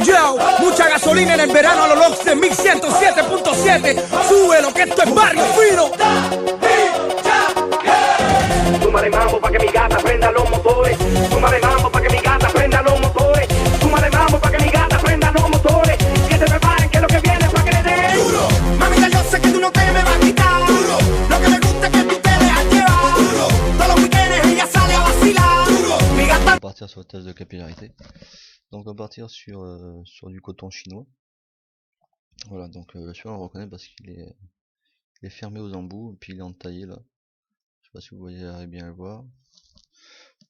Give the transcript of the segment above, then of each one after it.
Yo, mucha gasolina en el verano a los LOX de 1107.7. Súbelo que esto es barrio fino. Súmale mambo pa' que mi gata prenda los motores. Súmale mambo pa' que mi gata prenda los motores. Súmale mambo pa' que mi gata prenda los motores. Que se preparen que lo que viene es pa' que le den duro. Mamita, yo sé que tú no te me vas a quitar. Duro. Lo que me gusta es que tú te dejas llevar. Duro. Todos los weekends ella sale a vacilar. Duro. Mi gata. On va partir sur le test de capillarité. Donc on va partir sur du coton chinois. Voilà, donc celui-là on le reconnaît parce qu'il est fermé aux embouts et puis il est entaillé là. Je sais pas si vous voyez, arrivez bien à le voir.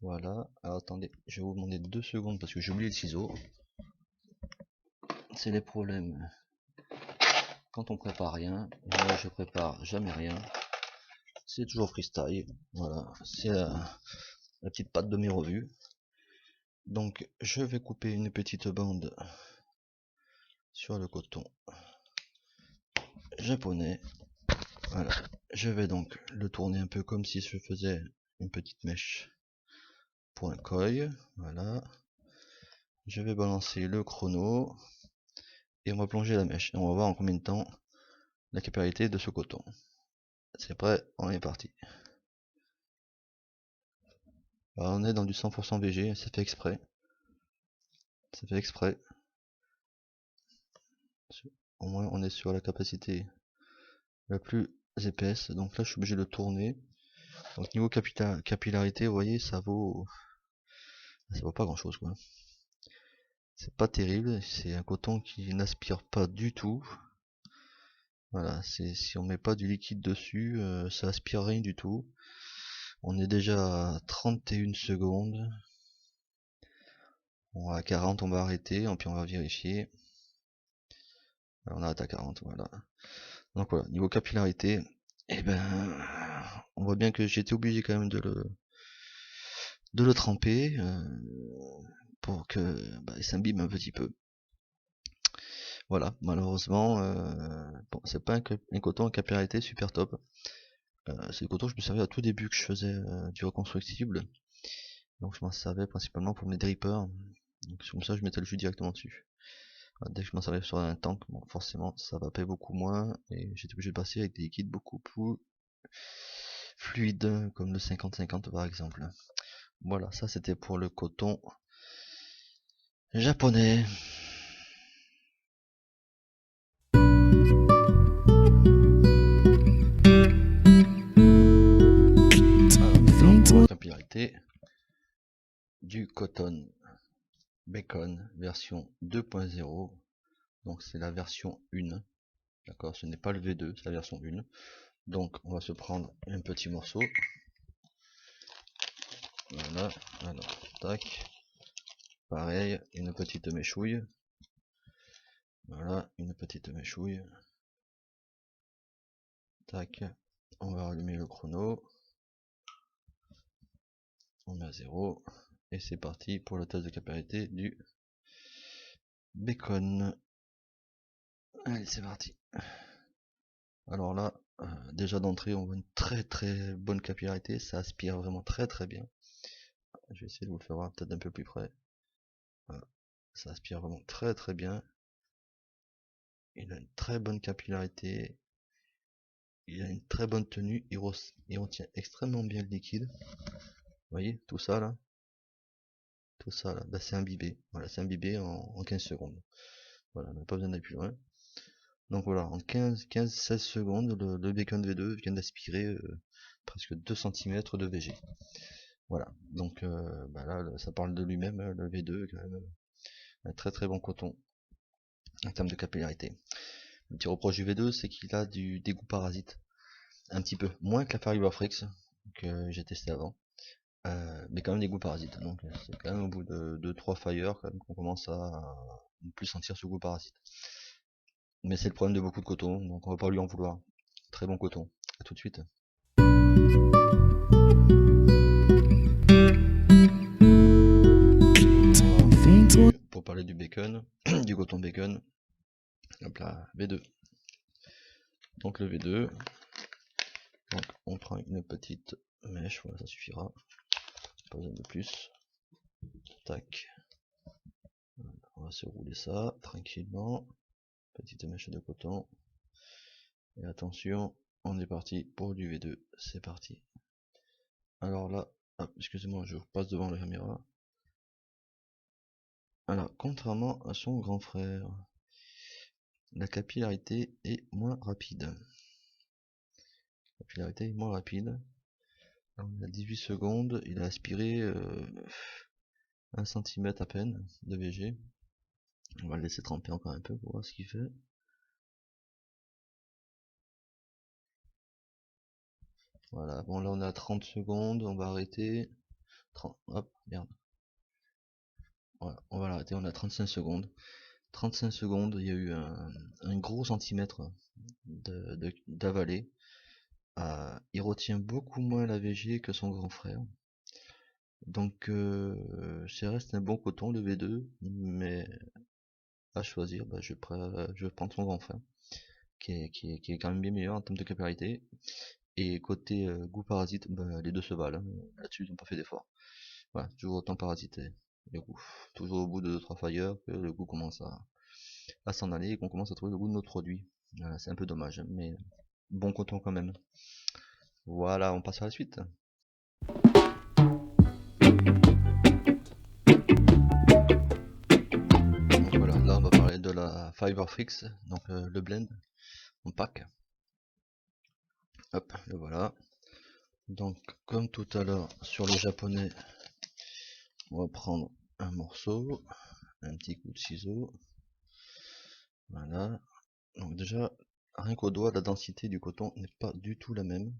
Voilà, alors attendez, je vais vous demander 2 secondes parce que j'ai oublié le ciseau. C'est les problèmes quand on prépare rien. Moi je prépare jamais rien. C'est toujours freestyle. Voilà, c'est la petite patte de mes revues. Donc je vais couper une petite bande sur le coton japonais. Voilà, je vais donc le tourner un peu comme si je faisais une petite mèche pour un koi. Voilà, je vais balancer le chrono et on va plonger la mèche et on va voir en combien de temps la capillarité de ce coton. C'est prêt, on est parti. Alors on est dans du 100% VG, c'est fait exprès. C'est fait exprès. Au moins on est sur la capacité la plus épaisse. Donc là je suis obligé de tourner. Donc niveau capillarité, vous voyez, ça vaut pas grand chose quoi. C'est pas terrible, c'est un coton qui n'aspire pas du tout. Voilà, si on met pas du liquide dessus, ça aspire rien du tout. On est déjà à 31 secondes. Bon, à 40 on va arrêter, et puis on va vérifier. On arrête à 40, voilà. Donc voilà, niveau capillarité, eh ben, on voit bien que j'étais obligé quand même de le tremper pour que il s'imbibe un petit peu. Voilà, malheureusement, bon, c'est pas un coton à capillarité super top. C'est le coton que je me servais à tout début que je faisais du reconstructible. Donc je m'en servais principalement pour mes drippers. Donc comme ça je mettais le jus directement dessus. Dès que je m'en servais sur un tank, bon, forcément ça vapait beaucoup moins et j'étais obligé de passer avec des liquides beaucoup plus fluides comme le 50-50 par exemple. Voilà, ça c'était pour le coton japonais. Capillarité du coton bacon version 2.0. donc c'est la version 1, d'accord, ce n'est pas le V2, c'est la version 1. Donc on va se prendre un petit morceau, voilà, alors tac, pareil, une petite méchouille, voilà, une petite méchouille, tac, on va allumer le chrono, on met à 0 et c'est parti pour le test de capillarité du bacon. Allez, c'est parti. Alors là, déjà d'entrée on voit une très bonne capillarité, ça aspire vraiment très bien. Je vais essayer de vous le faire voir peut-être un peu plus près. Voilà. Ça aspire vraiment très bien. Il a une très bonne capillarité, il a une très bonne tenue, il retient extrêmement bien le liquide. Vous voyez, tout ça là, c'est imbibé. Voilà, c'est imbibé en 15 secondes. Voilà, on n'a pas besoin d'aller plus loin. Donc voilà, en 15-16 secondes, le bacon V2 vient d'aspirer presque 2 cm de VG. Voilà, donc là, ça parle de lui-même, le V2, quand même, un très bon coton en termes de capillarité. Le petit reproche du V2, c'est qu'il a du dégoût parasite, un petit peu moins que la Faribafrix que j'ai testé avant, mais quand même des goûts parasites. Donc c'est quand même au bout de 2-3 fires qu'on commence à ne plus sentir ce goût parasite. Mais c'est le problème de beaucoup de coton, donc on va pas lui en vouloir. Très bon coton. À tout de suite. Pour parler du bacon, du coton bacon, hop là, V2. Donc le V2, donc on prend une petite mèche, voilà, ça suffira, pas besoin de plus. Tac, va se rouler ça tranquillement. Petite mèche de coton. Et attention, on est parti pour du V2. C'est parti. Alors là, excusez-moi, je passe devant la caméra. Alors, contrairement à son grand frère, la capillarité est moins rapide. La capillarité est moins rapide. On a 18 secondes, il a aspiré 1 cm à peine de VG. On va le laisser tremper encore un peu pour voir ce qu'il fait. Voilà, bon là on est à 30 secondes, on va arrêter. 30, hop, merde. Voilà, on va l'arrêter, on a 35 secondes. 35 secondes, il y a eu un gros centimètre d'avalée. Il retient beaucoup moins la VG que son grand frère. Donc ça reste un bon coton le V2, mais à choisir, bah, je vais prendre son grand frère, qui est quand même bien meilleur en termes de capillarité. Et côté goût parasite, bah, les deux se valent, hein. Là-dessus ils n'ont pas fait d'effort. Voilà, toujours autant parasité. Le goût. Toujours au bout de 2-3 failleurs que le goût commence à s'en aller et qu'on commence à trouver le goût de notre produit. Voilà, c'est un peu dommage, mais bon coton quand même. Voilà, on passe à la suite. Donc voilà, là on va parler de la Fiberfix, donc le blend en pack. Hop, le voilà. Donc comme tout à l'heure sur le japonais, on va prendre un morceau, un petit coup de ciseau. Voilà. Donc déjà, rien qu'au doigt, la densité du coton n'est pas du tout la même.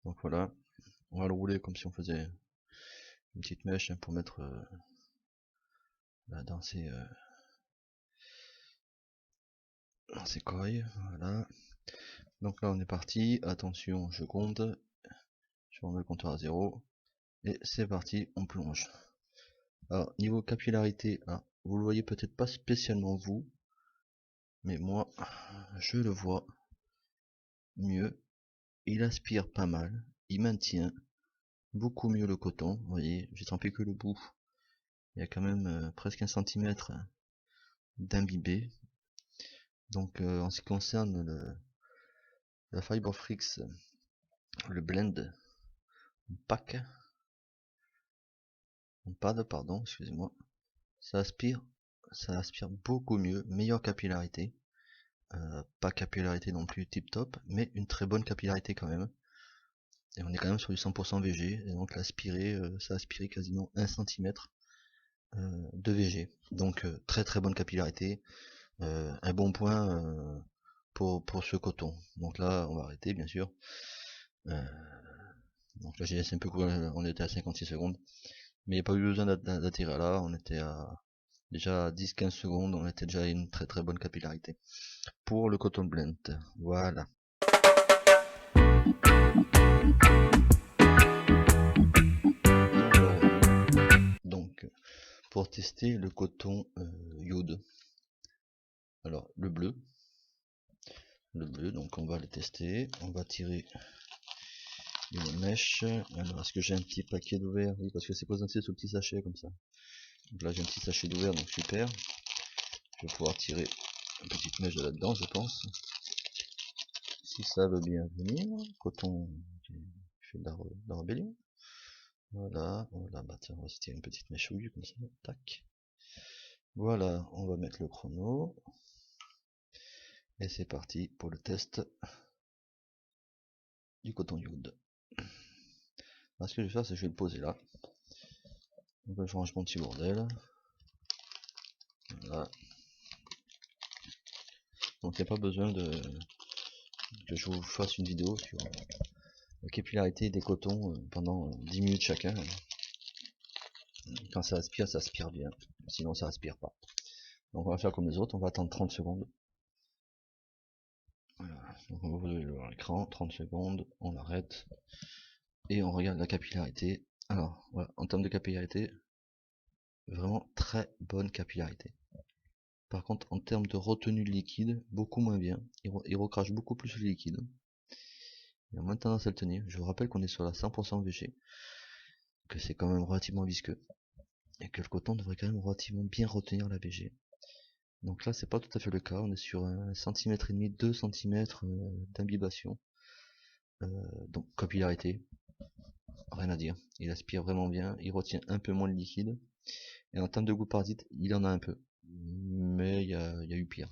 Donc voilà, on va le rouler comme si on faisait une petite mèche, hein, pour mettre dans ses coils. Voilà. Donc là on est parti, attention, je compte, je remets le compteur à 0, et c'est parti, on plonge. Alors niveau capillarité, vous le voyez peut-être pas spécialement vous, mais moi je le vois mieux. Il aspire pas mal, il maintient beaucoup mieux le coton. Vous voyez, j'ai trempé que le bout, il y a quand même presque 1 cm d'imbibé. Donc en ce qui concerne la Fiberfix, le blend pack, pad, pardon, excusez-moi, ça aspire beaucoup mieux, meilleure capillarité. Pas capillarité non plus tip top, mais une très bonne capillarité quand même. Et on est quand même sur du 100% VG, et donc l'aspirer, ça a aspiré quasiment 1 cm de VG. Donc très très bonne capillarité, un bon point pour ce coton. Donc là on va arrêter bien sûr. Donc là j'ai laissé un peu courir, on était à 56 secondes, mais il n'y a pas eu besoin d'attirer là, on était à déjà 10-15 secondes, on était déjà à une très très bonne capillarité pour le coton blend. Voilà. Donc pour tester le coton Youd, alors le bleu, donc on va le tester, on va tirer une mèche. Alors est-ce que j'ai un petit paquet d'ouvert? Oui, parce que c'est présenté sur le petit sachet comme ça. Donc là j'ai un petit sachet d'ouvert, donc super. Je vais pouvoir tirer une petite mèche de là-dedans, je pense. Si ça veut bien venir, coton qui fait de la rébellion. Voilà, bah tiens, on va se tirer une petite mèche ouille comme ça, tac. Voilà, on va mettre le chrono. Et c'est parti pour le test du coton Youd. Alors, ce que je vais faire, c'est que je vais le poser là. Donc je range mon petit bordel. Voilà. Donc il n'y a pas besoin que je vous fasse une vidéo sur la capillarité des cotons pendant 10 minutes chacun. Quand ça aspire bien. Sinon ça aspire pas. Donc on va faire comme les autres, on va attendre 30 secondes. Voilà. Donc on va ouvrir l'écran, 30 secondes, on arrête. Et on regarde la capillarité. Alors voilà, en termes de capillarité, vraiment très bonne capillarité. Par contre, en termes de retenue de liquide, beaucoup moins bien. Il recrache beaucoup plus le liquide. Il a moins tendance à le tenir. Je vous rappelle qu'on est sur la 100% VG, que c'est quand même relativement visqueux. et que le coton devrait quand même relativement bien retenir la VG. Donc là c'est pas tout à fait le cas, on est sur 1,5 cm, 2 cm d'imbibation. Donc capillarité, rien à dire, il aspire vraiment bien, il retient un peu moins le liquide, et en termes de goût parasite, il en a un peu, mais il y a eu pire,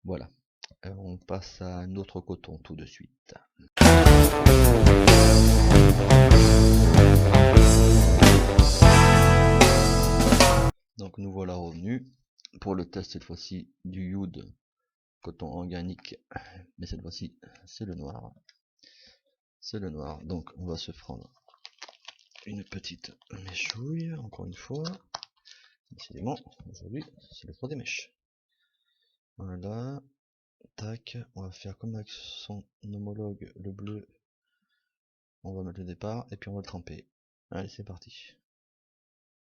Voilà, on passe à un autre coton tout de suite. Donc nous voilà revenus pour le test cette fois-ci du Youd coton organique, mais cette fois-ci c'est le noir. Donc on va se prendre une petite mèchouille, encore une fois. Décidément, aujourd'hui c'est le jour des mèches. Voilà, tac, on va faire comme avec son homologue le bleu. On va mettre le départ et puis on va le tremper. Allez, c'est parti.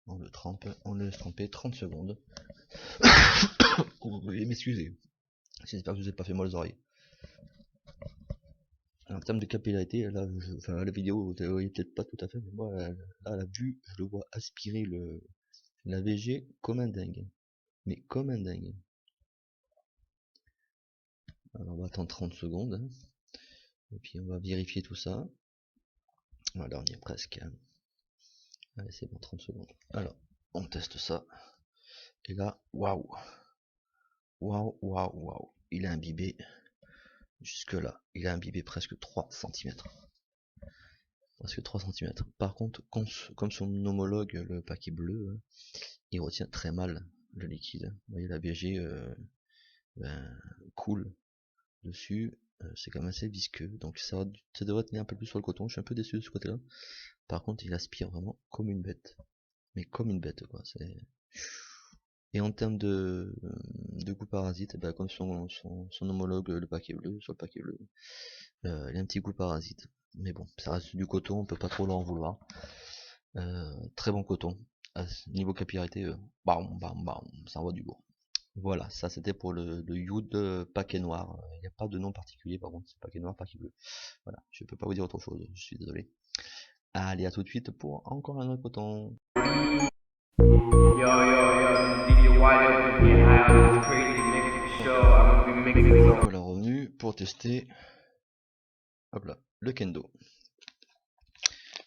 On le trempe, on le laisse tremper 30 secondes. Vous pouvez m'excuser. J'espère que je vous ai pas fait mal aux oreilles. En termes de capillarité, là, enfin, la vidéo, vous ne voyez peut-être pas tout à fait, mais moi, là, à la vue, je le vois aspirer la VG comme un dingue. Mais comme un dingue. Alors, on va attendre 30 secondes. Hein, et puis, on va vérifier tout ça. Voilà, on y est presque. Hein. Allez, c'est bon, 30 secondes. Alors, on teste ça. Et là, waouh. Waouh. Il a imbibé. Jusque là, il a imbibé presque 3 cm. Presque 3 cm. Par contre, comme son homologue, le paquet bleu, il retient très mal le liquide. Vous voyez, la BG coule dessus. C'est quand même assez visqueux. Donc ça devrait tenir un peu plus sur le coton. Je suis un peu déçu de ce côté-là. Par contre, il aspire vraiment comme une bête. Mais comme une bête, quoi. Et en termes de goût parasite, comme son homologue, le paquet bleu, sur le paquet bleu, il a un petit goût parasite. Mais bon, ça reste du coton, on peut pas trop leur en vouloir. Très bon coton. Niveau capillarité, bam, ça envoie du lourd. Voilà, ça c'était pour le Youd paquet noir. Il n'y a pas de nom particulier, par contre, c'est paquet noir, paquet bleu. Voilà, je peux pas vous dire autre chose, je suis désolé. Allez, à tout de suite pour encore un autre coton. Voilà, revenu pour tester hop là, le Kendo.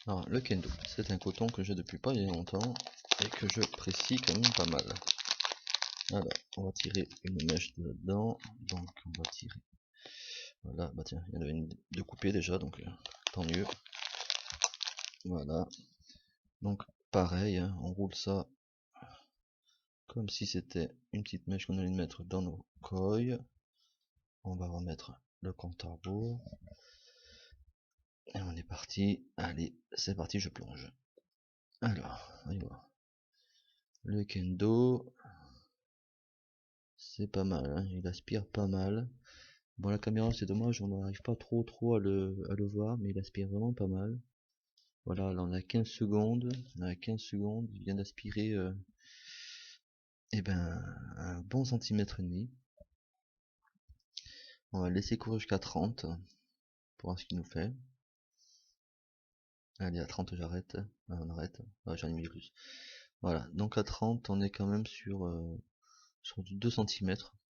Alors, le Kendo, c'est un coton que j'ai depuis pas longtemps et que je précie quand même pas mal. Alors, on va tirer une mèche dedans, donc on va tirer. Voilà, bah tiens, il y en avait une de coupée déjà, donc tant mieux. Voilà. Donc pareil, hein, on roule ça comme si c'était une petite mèche qu'on allait mettre dans nos coils. On va remettre le compte à rebours. Et on est parti. Allez, c'est parti, je plonge. Alors, allez voir. Le Kendo, c'est pas mal, hein, il aspire pas mal. Bon, la caméra, c'est dommage, on n'arrive pas trop à le voir, mais il aspire vraiment pas mal. Voilà, là on a 15 secondes. Il vient d'aspirer un bon centimètre et demi. On va le laisser courir jusqu'à 30 pour voir ce qu'il nous fait. Allez, à 30 j'arrête. On arrête. J'en ai mis plus. Voilà, donc à 30 on est quand même sur du 2 cm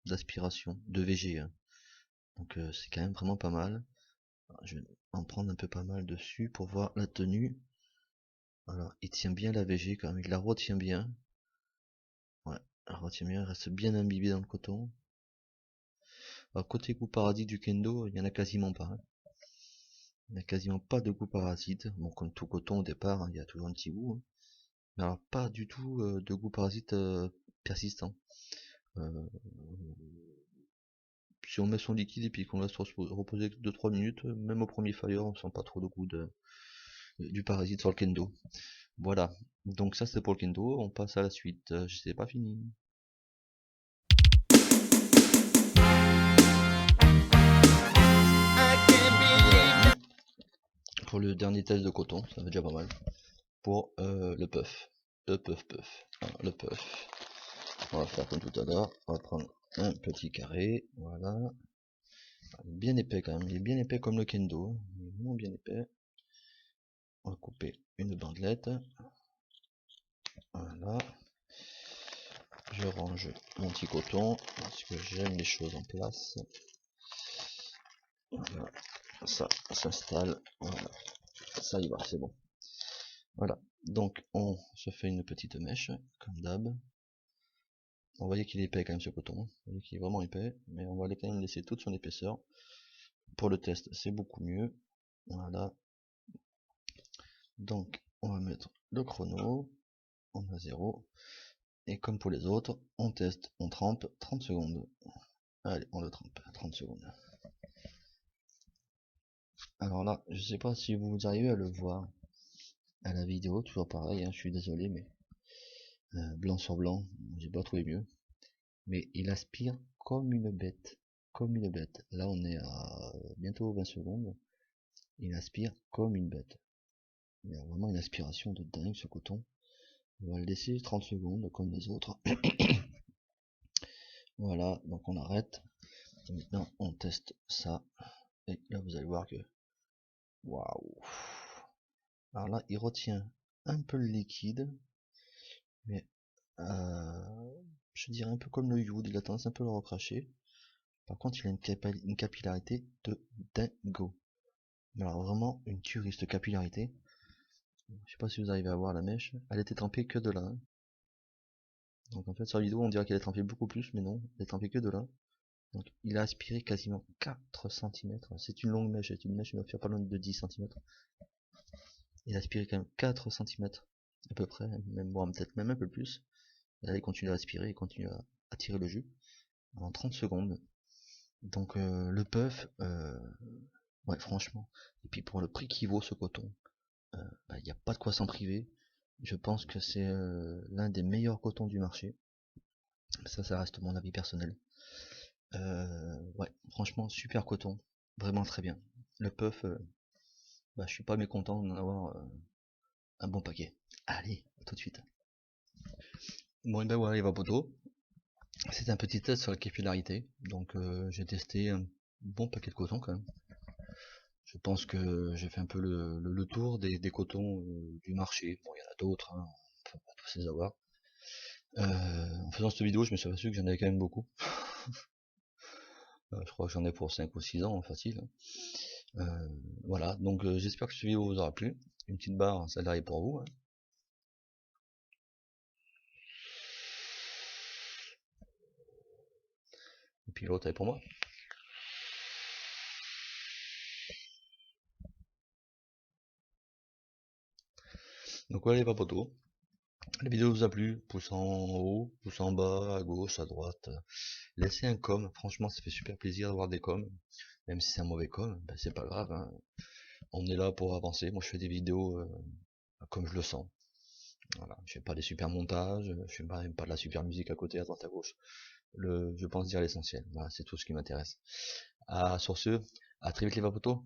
d'aspiration de VG. Hein. Donc c'est quand même vraiment pas mal. Alors, je vais en prendre un peu pas mal dessus pour voir la tenue. Alors, il tient bien la VG quand même, il la retient bien. Ouais, il retient bien, il reste bien imbibé dans le coton. Alors, côté goût paradis du Kendo, il n'y en a quasiment pas. Hein. Il n'y a quasiment pas de goût parasite. Bon, comme tout coton au départ, hein, il y a toujours un petit goût. Hein. Mais alors, pas du tout de goût parasite persistant. Si on met son liquide et puis qu'on laisse reposer 2-3 minutes, même au premier fire, on sent pas trop de goût du parasite sur le Kendo. Voilà, donc ça c'est pour le Kendo, on passe à la suite, c'est pas fini. Pour le dernier test de coton, ça va déjà pas mal. Pour le puff. Alors, le puff. On va faire comme tout à l'heure, on va prendre un petit carré, voilà. Bien épais quand même, il est bien épais comme le Kendo, il est vraiment bien épais. On va couper une bandelette. Voilà. Je range mon petit coton parce que j'aime les choses en place. Voilà. Ça s'installe. Voilà. Ça y va, c'est bon. Voilà. Donc on se fait une petite mèche, comme d'hab. On voyait qu'il est épais quand même ce coton. Vous voyez qu'il est vraiment épais, mais on va quand même laisser toute son épaisseur. Pour le test, c'est beaucoup mieux. Voilà. Donc on va mettre le chrono. On a 0. Et comme pour les autres, on teste, on trempe 30 secondes. Allez, on le trempe 30 secondes. Alors là, je sais pas si vous arrivez à le voir à la vidéo, toujours pareil, hein, je suis désolé, mais blanc sur blanc, j'ai pas trouvé mieux. Mais il aspire comme une bête, comme une bête. Là, on est à bientôt 20 secondes. Il aspire comme une bête. Il y a vraiment une aspiration de dingue ce coton. On va le laisser 30 secondes comme les autres. Voilà, donc on arrête. Et maintenant, on teste ça. Et là, vous allez voir que... Waouh! Alors là, il retient un peu le liquide. Mais je dirais un peu comme le Youd, il a tendance un peu à le recracher. Par contre, il a une capillarité de dingo. Alors vraiment une tuerie cette capillarité. Je sais pas si vous arrivez à voir la mèche. Elle était trempée que de là. Hein. Donc en fait sur la vidéo on dirait qu'elle est trempée beaucoup plus, mais non, elle est trempée que de là. Donc il a aspiré quasiment 4 cm. C'est une longue mèche, c'est une mèche qui doit faire pas loin de 10 cm. Il a aspiré quand même 4 cm à peu près, même bon, peut-être même un peu plus. Et là il continue à aspirer, il continue à tirer le jus en 30 secondes. Donc le puff, ouais franchement. Et puis pour le prix qu'il vaut ce coton, il n'y a pas de quoi s'en priver. Je pense que c'est l'un des meilleurs cotons du marché. Ça reste mon avis personnel. Ouais, franchement, super coton. Vraiment très bien. Le puff, je suis pas mécontent d'en avoir un bon paquet. Allez, à tout de suite. Bon, et ben voilà les vapotos. C'est un petit test sur la capillarité. Donc j'ai testé un bon paquet de coton quand même. Je pense que j'ai fait un peu le tour des cotons du marché. Bon, il y en a d'autres, hein, on peut pas tous les avoir. En faisant cette vidéo, je me suis aperçu que j'en avais quand même beaucoup. Je crois que j'en ai pour 5 ou 6 ans, facile. Voilà, donc j'espère que cette vidéo vous aura plu. Une petite barre, celle-là est pour vous. Hein. Et puis l'autre est pour moi. Donc voilà les papotos. La vidéo vous a plu, pouce en haut, pouce en bas, à gauche, à droite. Laissez un com, franchement ça fait super plaisir d'avoir des coms. Même si c'est un mauvais com, ben, c'est pas grave. Hein. On est là pour avancer. Moi je fais des vidéos comme je le sens. Voilà, je fais pas des super montages, je fais pas de la super musique à côté, à droite, à gauche. Je pense dire l'essentiel. Voilà, c'est tout ce qui m'intéresse. Sur ce, à très vite les vapotos.